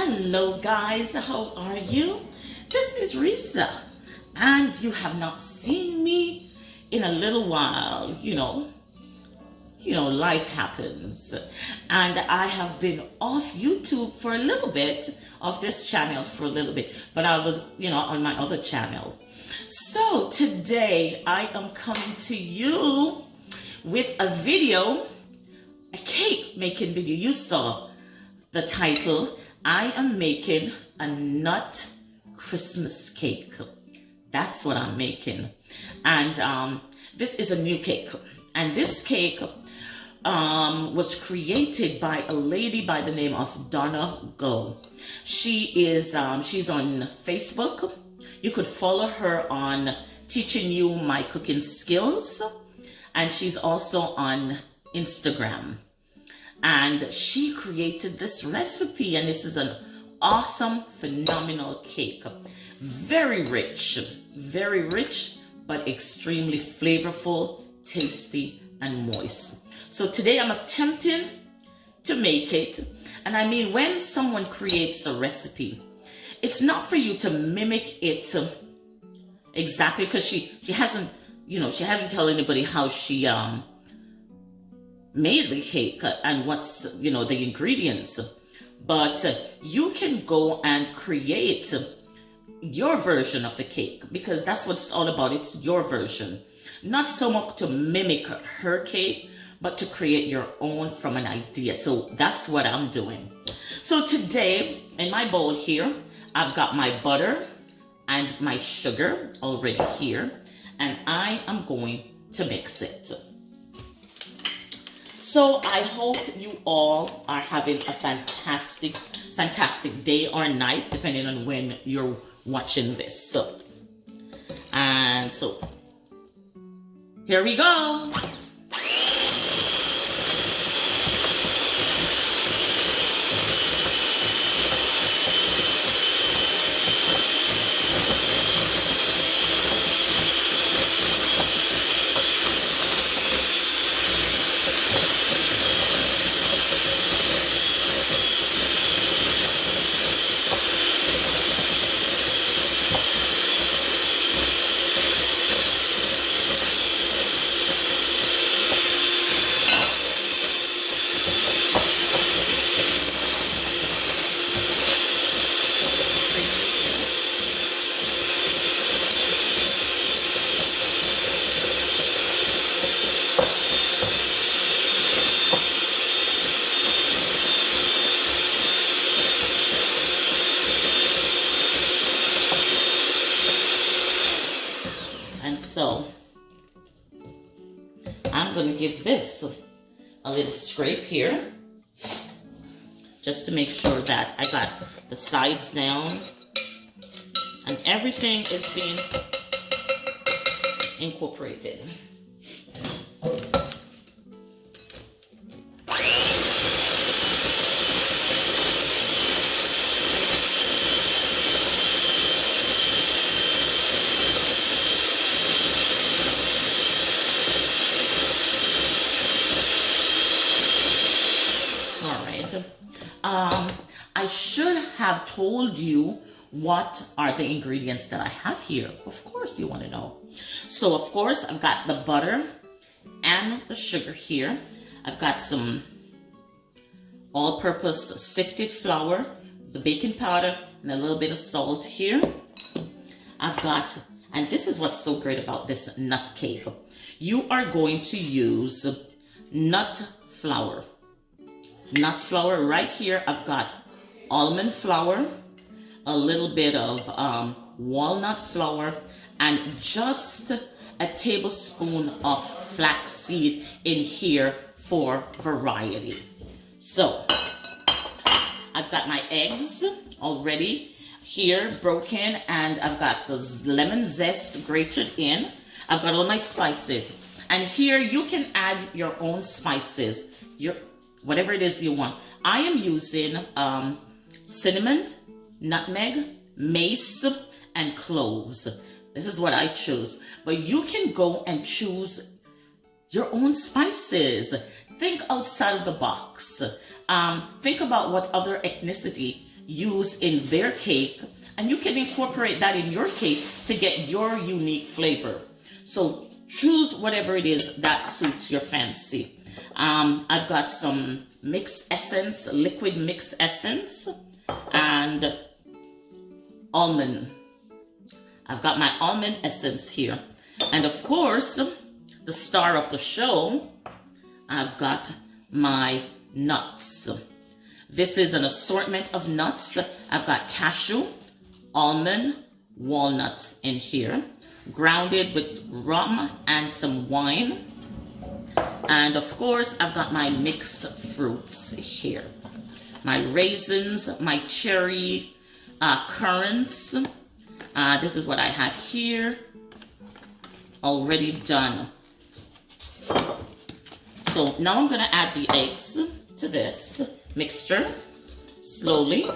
Hello guys, how are you? This is Risa, and you have not seen me in a little while. Life happens, and I have been off YouTube for a little bit, off this channel for a little bit, but I was on my other channel. So today I am coming to you with a video, a cake making video. You saw the title. I am making a nut Christmas cake. That's what I'm making. And this is a new cake. And this cake was created by a lady by the name of Donna Go. She's on Facebook. You could follow her on Teaching You My Cooking Skills. And she's also on Instagram. And she created this recipe, and this is an awesome, phenomenal cake. Very rich, but extremely flavorful, tasty, and moist. So today I'm attempting to make it. And I mean, when someone creates a recipe, it's not for you to mimic it exactly, because she hasn't, she hasn't told anybody how she made the cake and what's the ingredients, but you can go and create your version of the cake, because that's what it's all about. It's your version, not so much to mimic her cake, but to create your own from an idea. So that's what I'm doing. So today in my bowl here, I've got my butter and my sugar already here, and I am going to mix it. So I hope you all are having a fantastic day or night, depending on when you're watching this. And so here we go. And so I'm going to give this a little scrape here, just to make sure that I got the sides down and everything is being incorporated. I should have told you what are the ingredients that I have here. Of course you want to know. So of course I've got the butter and the sugar here. I've got some all-purpose sifted flour, the baking powder, and a little bit of salt here. I've got, and this is what's so great about this nut cake, you are going to use nut flour. Nut flour right here. I've got almond flour, a little bit of walnut flour, and just a tablespoon of flax seed in here for variety. So I've got my eggs already here broken, and I've got the lemon zest grated in. I've got all my spices, and here you can add your own spices, whatever it is you want. I am using cinnamon, nutmeg, mace, and cloves. This is what I choose. But you can go and choose your own spices. Think outside of the box. Think about what other ethnicity use in their cake, and you can incorporate that in your cake to get your unique flavor. So choose whatever it is that suits your fancy. I've got some mixed essence, liquid mixed essence, and almond. I've got my almond essence here. And of course, the star of the show, I've got my nuts. This is an assortment of nuts. I've got cashew, almond, walnuts in here, grounded with rum and some wine. And of course, I've got my mixed fruits here. My raisins, my cherry currants. This is what I have here, already done. So now I'm gonna add the eggs to this mixture slowly.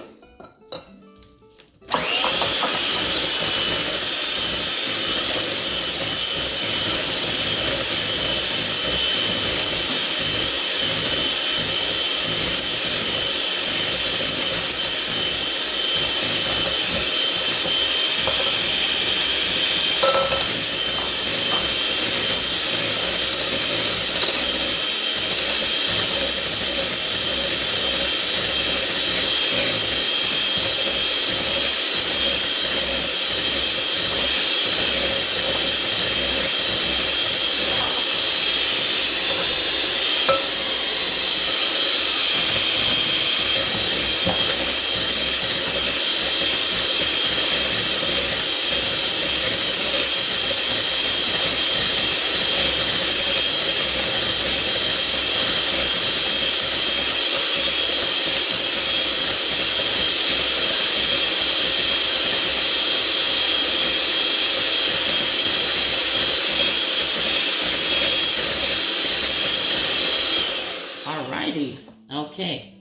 Okay,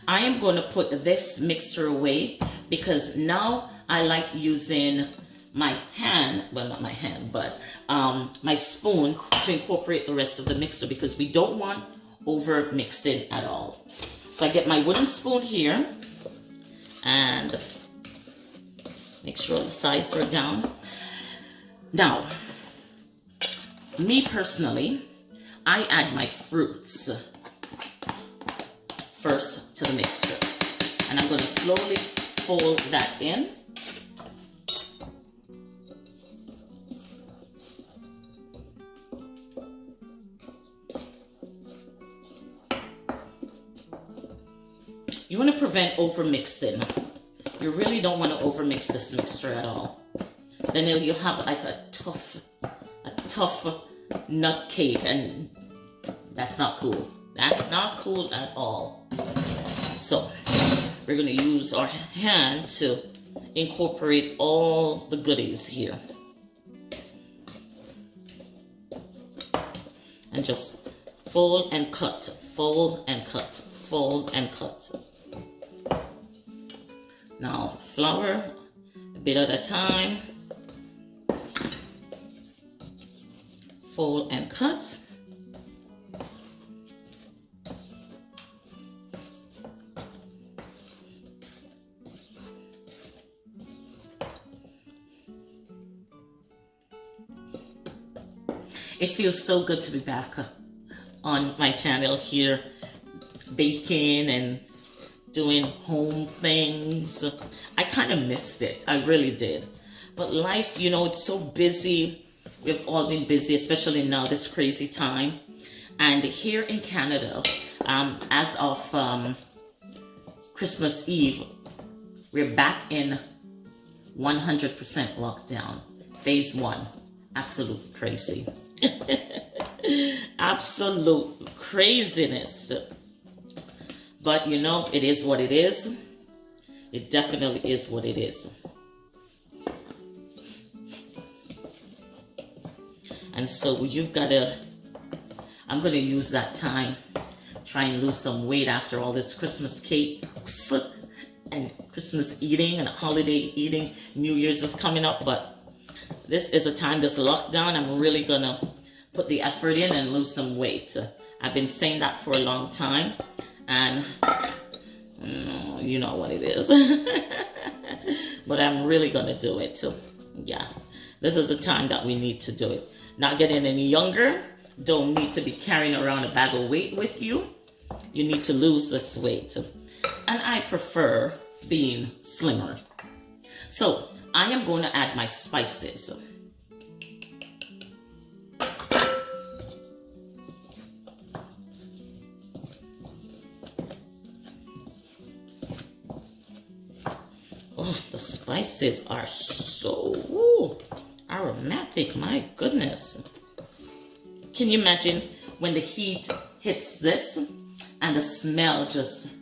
I am going to put this mixer away because now I like using my hand, well, not my hand, but my spoon to incorporate the rest of the mixer, because we don't want over mixing at all. So I get my wooden spoon here and make sure the sides are down. Now, me personally, I add my fruits first to the mixture, and I'm going to slowly fold that in. You want to prevent over mixing. You really don't want to over mix this mixture at all. Then you'll have like a tough nut cake, and that's not cool. That's not cool at all. So we're going to use our hand to incorporate all the goodies here. And just fold and cut, fold and cut, fold and cut. Now flour a bit at a time. Fold and cut. It feels so good to be back on my channel here, baking and doing home things. I kind of missed it. I really did. But life, you know, it's so busy. We've all been busy, especially now, this crazy time. And here in Canada, as of Christmas Eve, we're back in 100% lockdown. Phase 1. Absolutely crazy. Absolute craziness. But you know, it is what it is. It definitely is what it is. And so you've got to, I'm going to use that time, try and lose some weight after all this Christmas cakes and Christmas eating and holiday eating. New Year's is coming up, but this is a time, this lockdown, I'm really going to put the effort in and lose some weight. I've been saying that for a long time, and No, you know what it is. But I'm really going to do it. So, yeah, this is the time that we need to do it. Not getting any younger. Don't need to be carrying around a bag of weight with you. You need to lose this weight. And I prefer being slimmer. So I am going to add my spices. Oh, the spices are so aromatic. My goodness. Can you imagine when the heat hits this and the smell just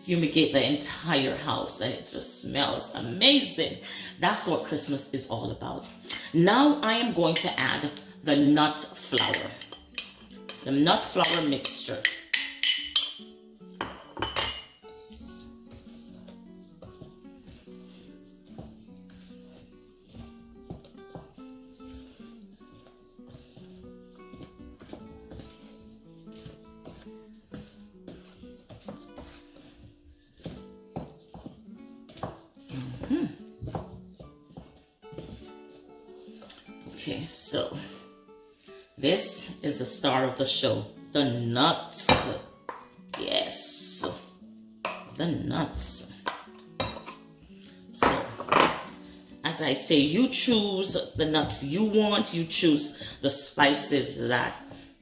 fumigate the entire house and it just smells amazing? That's what Christmas is all about. Now I am going to add the nut flour. The nut flour mixture. Okay, so this is the star of the show, the nuts. Yes, the nuts. So, as I say, you choose the nuts you want. You choose the spices that,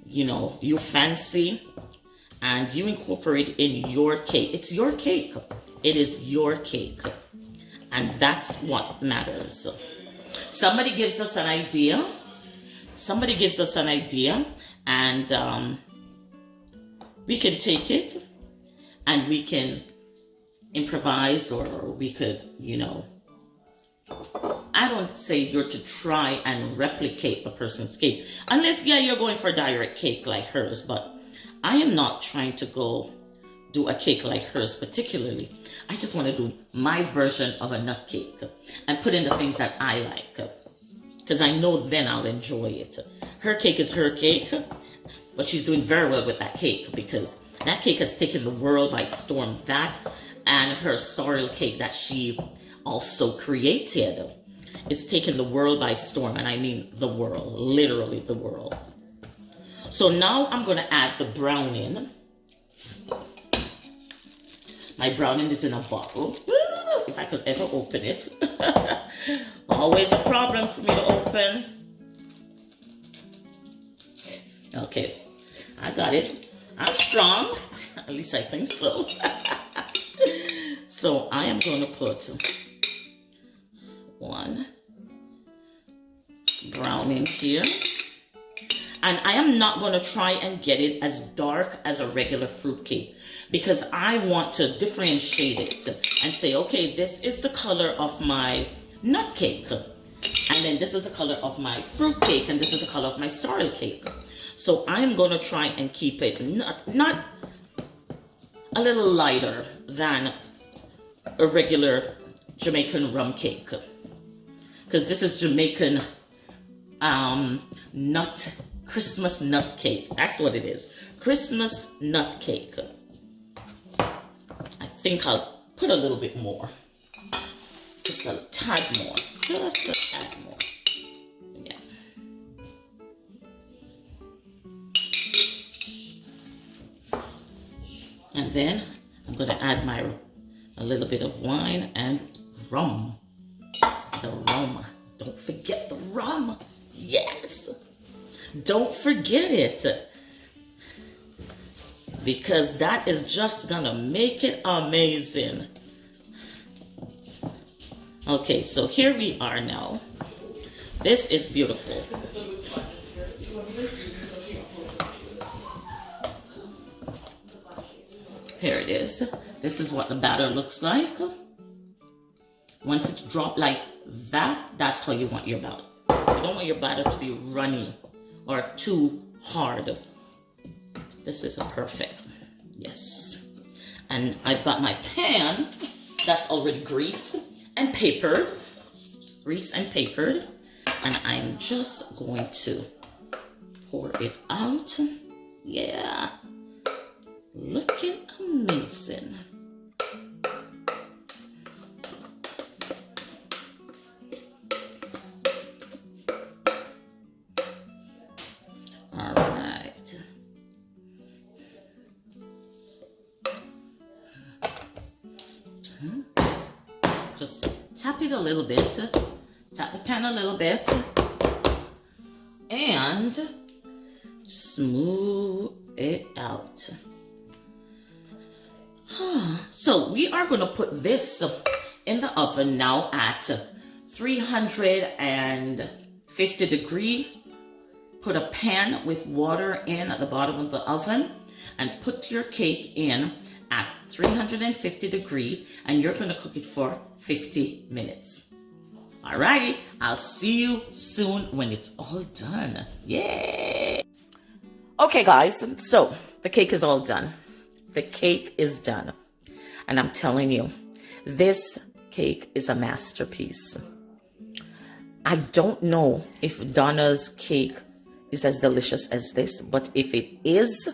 you know, you fancy, and you incorporate in your cake. It's your cake. It is your cake. And that's what matters. Somebody gives us an idea. Somebody gives us an idea, and we can take it and we can improvise, or we could, you know, I don't say you're to try and replicate the person's cake. Unless, yeah, you're going for a direct cake like hers, but I am not trying to go do a cake like hers particularly. I just want to do my version of a nut cake and put in the things that I like, because I know then I'll enjoy it. Her cake is her cake, but she's doing very well with that cake, because that cake has taken the world by storm. That and her sorrel cake that she also created is taking the world by storm, and I mean the world, literally the world. So now I'm going to add the browning. My browning is in a bottle. If I could ever open it. Always a problem for me to open. Okay, I got it. I'm strong. At least I think so. So I am going to put one browning here. And I am not going to try and get it as dark as a regular fruit cake, because I want to differentiate it and say, okay, this is the color of my nut cake, and then this is the color of my fruit cake, and this is the color of my sorrel cake. So I'm going to try and keep it not a little lighter than a regular Jamaican rum cake, because this is Jamaican Christmas nut cake. That's what it is. Christmas nut cake. I think I'll put a little bit more. Just a tad more. Just a tad more. Yeah. And then I'm going to add a little bit of wine and rum. The rum. Don't forget the rum. Yes. Don't forget it, because that is just gonna make it amazing. Okay, so here we are now. This is beautiful. Here it is. This is what the batter looks like. Once it's dropped like that, that's how you want your batter. You don't want your batter to be runny or too hard. This is perfect. Yes. And I've got my pan that's already greased and papered. Greased and papered. And I'm just going to pour it out. Yeah. Looking amazing. All right. Just tap it a little bit. Tap the pan a little bit. And smooth it out. So we are going to put this in the oven now at 350 degrees. Put a pan with water in at the bottom of the oven and put your cake in at 350 degrees, and you're going to cook it for 50 minutes. Alrighty, I'll see you soon when it's all done. Yay! Okay guys, so the cake is all done. The cake is done. And I'm telling you, this cake is a masterpiece. I don't know if Donna's cake is as delicious as this, but if it is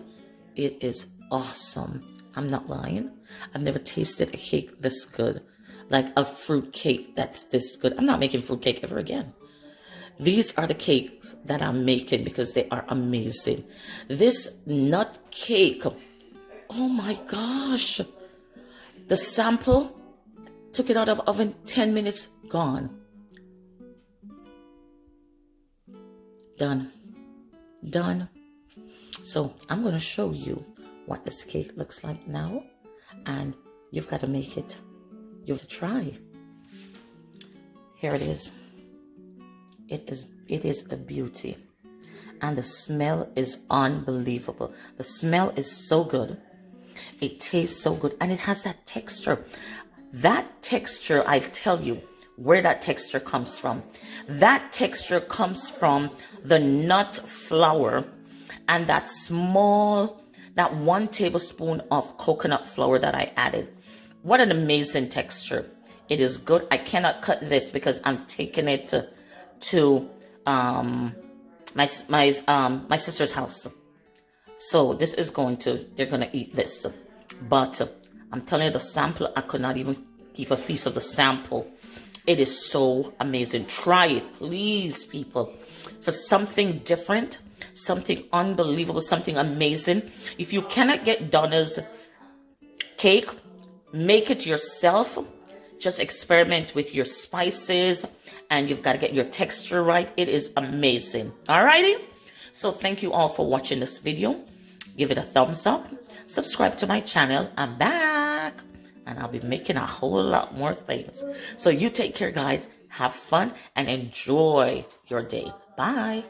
awesome. I'm not lying. I've never tasted a cake this good, like a fruit cake that's this good. I'm not making fruit cake ever again. These are the cakes that I'm making because they are amazing. This nut cake, oh my gosh. The sample, took it out of oven, 10 minutes, gone. Done. Done. So I'm going to show you what this cake looks like now. And you've got to make it. You have to try. Here it is. It is a beauty. And the smell is unbelievable. The smell is so good. It tastes so good. And it has that texture. That texture, I tell you where that texture comes from. That texture comes from the nut flour and that 1 tablespoon of coconut flour that I added. What an amazing texture. It is good. I cannot cut this because I'm taking it to my sister's house. So this is they're going to eat this. But I'm telling you, the sample, I could not even keep a piece of the sample. It is so amazing. Try it, please, people. For something different, something unbelievable, something amazing. If you cannot get Donna's cake, make it yourself. Just experiment with your spices, and you've got to get your texture right. It is amazing. Alrighty? So thank you all for watching this video. Give it a thumbs up. Subscribe to my channel. I'm back. And I'll be making a whole lot more things. So you take care, guys. Have fun and enjoy your day. Bye.